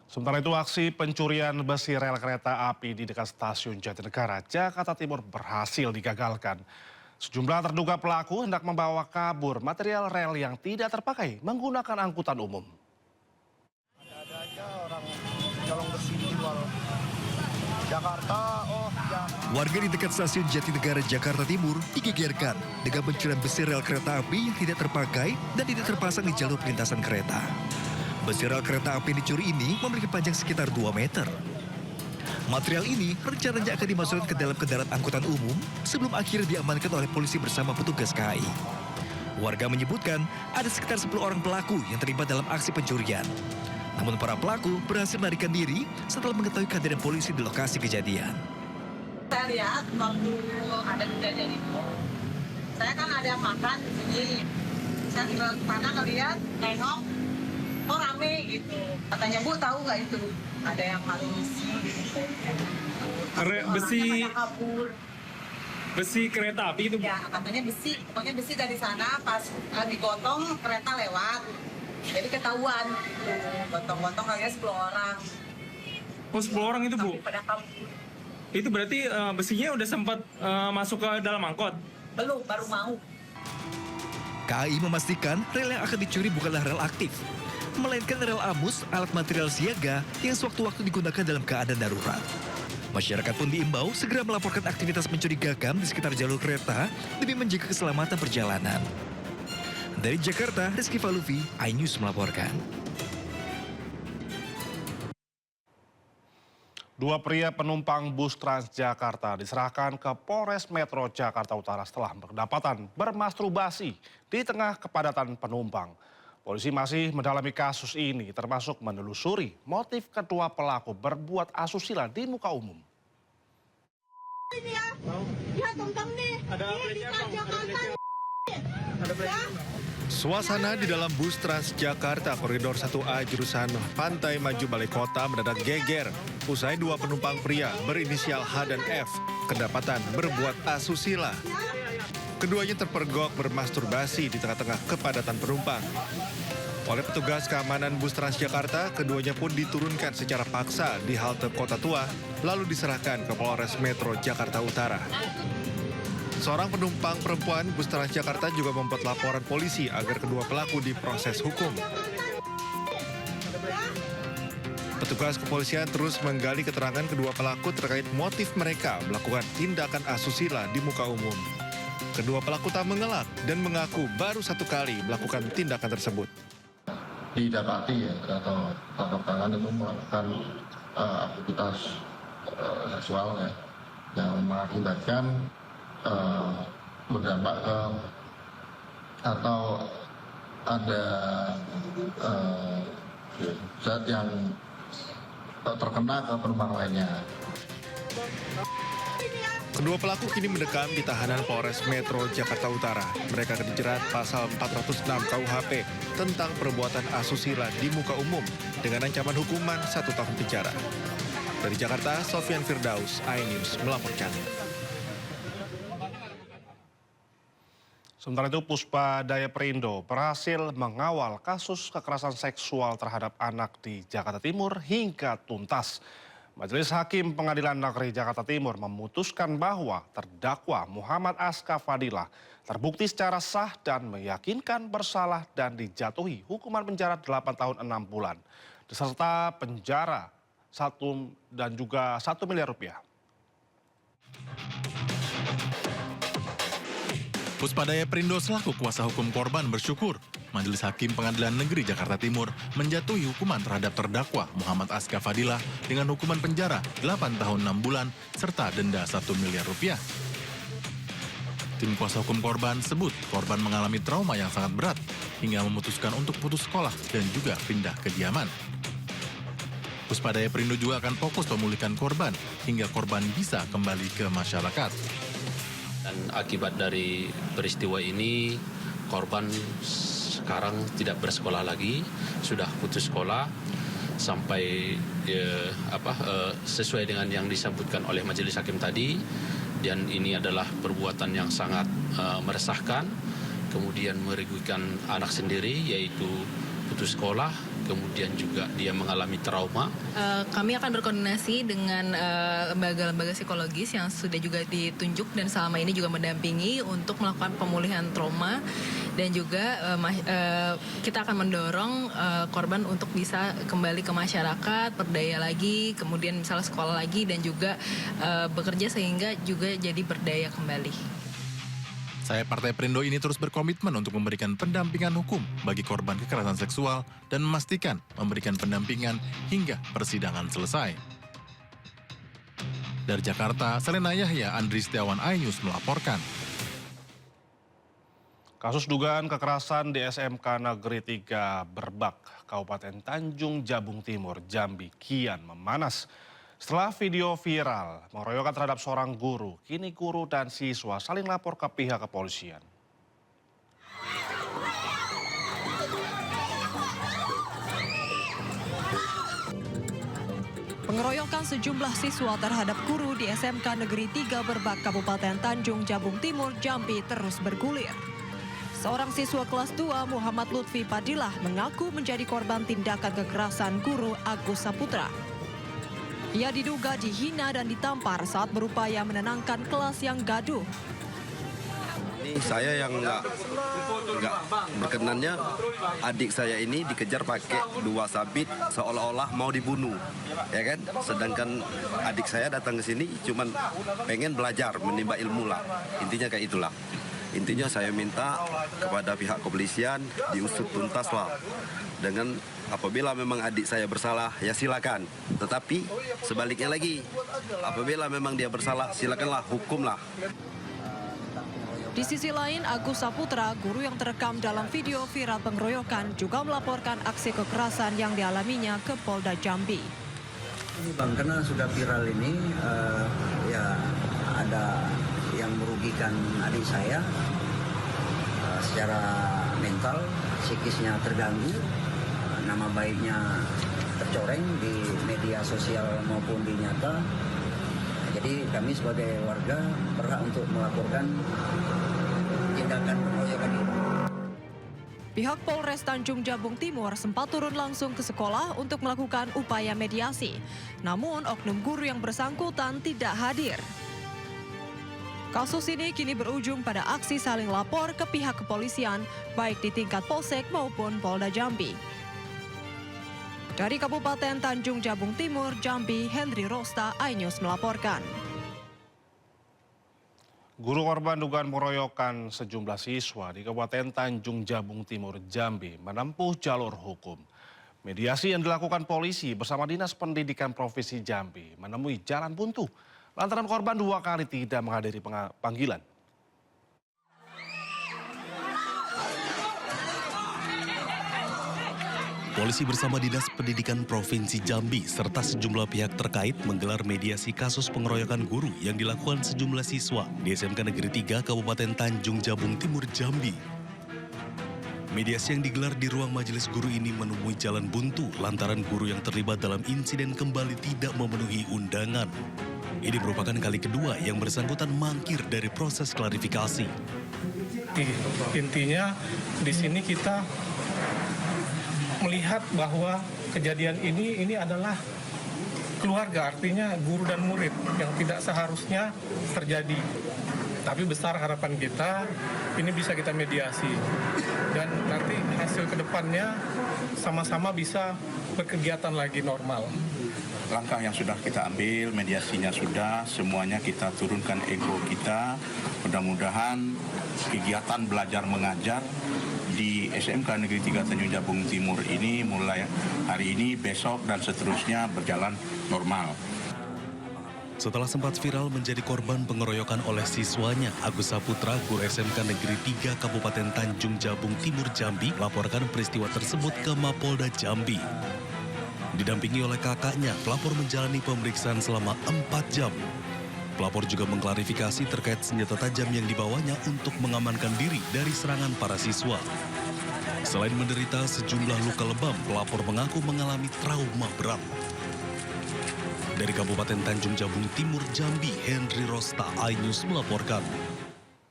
Sementara itu, aksi pencurian besi rel kereta api di dekat stasiun Jatinegara, Jakarta Timur berhasil digagalkan. Sejumlah terduga pelaku hendak membawa kabur material rel yang tidak terpakai menggunakan angkutan umum. Ada aja orang colong besi jual Jakarta, Warga di dekat stasiun Jatinegara, Jakarta Timur digegerkan dengan pencurian besi rel kereta api yang tidak terpakai dan tidak terpasang di jalur perlintasan kereta. Besi rel kereta api yang dicuri ini memiliki panjang sekitar 2 meter. Material ini rencananya akan dimasukkan ke dalam kendaraan angkutan umum sebelum akhirnya diamankan oleh polisi bersama petugas KAI. Warga menyebutkan ada sekitar 10 orang pelaku yang terlibat dalam aksi pencurian. Namun para pelaku berhasil melarikan diri setelah mengetahui kehadiran polisi di lokasi kejadian. Saya lihat waktu ada kejadian itu, saya kan ada makan di sini. Saya ke sana ngeliat, nengok, oh rame gitu. Katanya, Bu tahu nggak itu? Ada yang maling besi kereta api itu? Ya, katanya besi. Pokoknya besi dari sana pas digotong kereta lewat. Jadi ketahuan, gotong-gotong kalian 10 orang. Oh, 10 orang itu, Bu? Tapi pada kabur. Itu berarti besinya udah sempat masuk ke dalam angkot? Belum, baru mau. KAI memastikan rel yang akan dicuri bukanlah rel aktif, melainkan rel amus, alat material siaga yang sewaktu-waktu digunakan dalam keadaan darurat. Masyarakat pun diimbau segera melaporkan aktivitas mencurigakan di sekitar jalur kereta demi menjaga keselamatan perjalanan. Dari Jakarta, Rizky Faluvi, iNews melaporkan. Dua pria penumpang bus Transjakarta diserahkan ke Polres Metro Jakarta Utara setelah berdapatan bermasturbasi di tengah kepadatan penumpang. Polisi masih mendalami kasus ini, termasuk menelusuri motif kedua pelaku berbuat asusila di muka umum. Ini ya, lihat tentang nih, ini di Transjakarta. Suasana di dalam bus Transjakarta Koridor 1A jurusan Pantai Maju Balai Kota mendadak geger usai dua penumpang pria berinisial H dan F kedapatan berbuat asusila. Keduanya terpergok bermasturbasi di tengah-tengah kepadatan penumpang. Oleh petugas keamanan bus Transjakarta, keduanya pun diturunkan secara paksa di halte Kota Tua, lalu diserahkan ke Polres Metro Jakarta Utara. Seorang penumpang perempuan bus Transjakarta juga membuat laporan polisi agar kedua pelaku diproses hukum. Petugas kepolisian terus menggali keterangan kedua pelaku terkait motif mereka melakukan tindakan asusila di muka umum. Kedua pelaku tak mengelak dan mengaku baru satu kali melakukan tindakan tersebut. Didapati ya, atau tangkap tangan itu melakukan aktivitas seksual ya, yang mengakibatkan berdampak ke atau ada zat yang terkena ke penumpang lainnya. Kedua pelaku kini mendekam di tahanan Polres Metro Jakarta Utara. Mereka akan dijerat pasal 406 KUHP tentang perbuatan asusila di muka umum dengan ancaman hukuman 1 tahun penjara. Dari Jakarta, Sofyan Firdaus, iNews melaporkan. Sementara itu, Puspa Daya Perindo berhasil mengawal kasus kekerasan seksual terhadap anak di Jakarta Timur hingga tuntas. Majelis Hakim Pengadilan Negeri Jakarta Timur memutuskan bahwa terdakwa Muhammad Aska Fadilah terbukti secara sah dan meyakinkan bersalah dan dijatuhi hukuman penjara 8 tahun 6 bulan, beserta penjara 1 miliar rupiah. Puspa Daya Perindo selaku kuasa hukum korban bersyukur Majelis Hakim Pengadilan Negeri Jakarta Timur menjatuhi hukuman terhadap terdakwa Muhammad Aska Fadilah dengan hukuman penjara 8 tahun 6 bulan serta denda 1 miliar rupiah. Tim kuasa hukum korban sebut korban mengalami trauma yang sangat berat hingga memutuskan untuk putus sekolah dan juga pindah kediaman. Puspa Daya Perindo juga akan fokus memulihkan korban hingga korban bisa kembali ke masyarakat. Dan akibat dari peristiwa ini, korban sekarang tidak bersekolah lagi, sudah putus sekolah sampai sesuai dengan yang disebutkan oleh majelis hakim tadi. Dan ini adalah perbuatan yang sangat meresahkan, kemudian merugikan anak sendiri, yaitu putus sekolah, kemudian juga dia mengalami trauma. Kami akan berkoordinasi dengan lembaga-lembaga psikologis yang sudah juga ditunjuk dan selama ini juga mendampingi untuk melakukan pemulihan trauma, dan juga kita akan mendorong korban untuk bisa kembali ke masyarakat, berdaya lagi, kemudian misalnya sekolah lagi, dan juga bekerja sehingga juga jadi berdaya kembali. Saya Partai Perindo ini terus berkomitmen untuk memberikan pendampingan hukum bagi korban kekerasan seksual dan memastikan memberikan pendampingan hingga persidangan selesai. Dari Jakarta, Selena Yahya, Andri Setiawan, iNews melaporkan. Kasus dugaan kekerasan di SMK Negeri 3 Berbak, Kabupaten Tanjung Jabung Timur, Jambi kian memanas. Setelah video viral pengeroyokan terhadap seorang guru, kini guru dan siswa saling lapor ke pihak kepolisian. Pengeroyokan sejumlah siswa terhadap guru di SMK Negeri 3 Berbak, Kabupaten Tanjung Jabung Timur, Jambi terus bergulir. Seorang siswa kelas 2, Muhammad Lutfi Padilah, mengaku menjadi korban tindakan kekerasan guru Agus Saputra. Ia diduga dihina dan ditampar saat berupaya menenangkan kelas yang gaduh. Ini saya yang nggak berkenannya, adik saya ini dikejar pakai 2 sabit seolah-olah mau dibunuh, ya kan? Sedangkan adik saya datang ke sini cuman pengen belajar, menimba ilmu lah. Intinya kayak itulah. Intinya saya minta kepada pihak kepolisian diusut tuntas lah. Dengan apabila memang adik saya bersalah, ya silakan. Tetapi sebaliknya lagi, apabila memang dia bersalah, silakanlah, hukumlah. Di sisi lain, Agus Saputra, guru yang terekam dalam video viral pengeroyokan, juga melaporkan aksi kekerasan yang dialaminya ke Polda Jambi. Ini Bang, karena sudah viral ini, ya ada yang merugikan adik saya secara mental, psikisnya terganggu, nama baiknya tercoreng di media sosial maupun di nyata. Jadi kami sebagai warga berhak untuk melaporkan tindakan pengeroyokan ini. Pihak Polres Tanjung Jabung Timur sempat turun langsung ke sekolah untuk melakukan upaya mediasi. Namun oknum guru yang bersangkutan tidak hadir. Kasus ini kini berujung pada aksi saling lapor ke pihak kepolisian, baik di tingkat Polsek maupun Polda Jambi. Dari Kabupaten Tanjung Jabung Timur, Jambi, Henry Rosta, iNews melaporkan. Guru korban dugaan pengeroyokan sejumlah siswa di Kabupaten Tanjung Jabung Timur, Jambi menempuh jalur hukum. Mediasi yang dilakukan polisi bersama Dinas Pendidikan Provinsi Jambi menemui jalan buntu lantaran korban 2 kali tidak menghadiri panggilan. Polisi bersama Dinas Pendidikan Provinsi Jambi serta sejumlah pihak terkait menggelar mediasi kasus pengeroyokan guru yang dilakukan sejumlah siswa di SMK Negeri 3 Kabupaten Tanjung Jabung Timur, Jambi. Mediasi yang digelar di ruang majelis guru ini menemui jalan buntu lantaran guru yang terlibat dalam insiden kembali tidak memenuhi undangan. Ini merupakan kali kedua yang bersangkutan mangkir dari proses klarifikasi. Intinya di sini kita melihat bahwa kejadian ini adalah keluarga, artinya guru dan murid yang tidak seharusnya terjadi. Tapi besar harapan kita ini bisa kita mediasi dan nanti hasil kedepannya sama-sama bisa berkegiatan lagi normal. Langkah yang sudah kita ambil, mediasinya sudah, semuanya kita turunkan ego kita. Mudah-mudahan kegiatan belajar mengajar di SMK Negeri 3 Tanjung Jabung Timur ini mulai hari ini, besok, dan seterusnya berjalan normal. Setelah sempat viral menjadi korban pengeroyokan oleh siswanya, Agus Saputra, guru SMK Negeri 3 Kabupaten Tanjung Jabung Timur, Jambi, melaporkan peristiwa tersebut ke Mapolda Jambi. Didampingi oleh kakaknya, pelapor menjalani pemeriksaan selama 4 jam. Pelapor juga mengklarifikasi terkait senjata tajam yang dibawanya untuk mengamankan diri dari serangan para siswa. Selain menderita sejumlah luka lebam, pelapor mengaku mengalami trauma berat. Dari Kabupaten Tanjung Jabung Timur, Jambi, Henry Rosta, iNews melaporkan.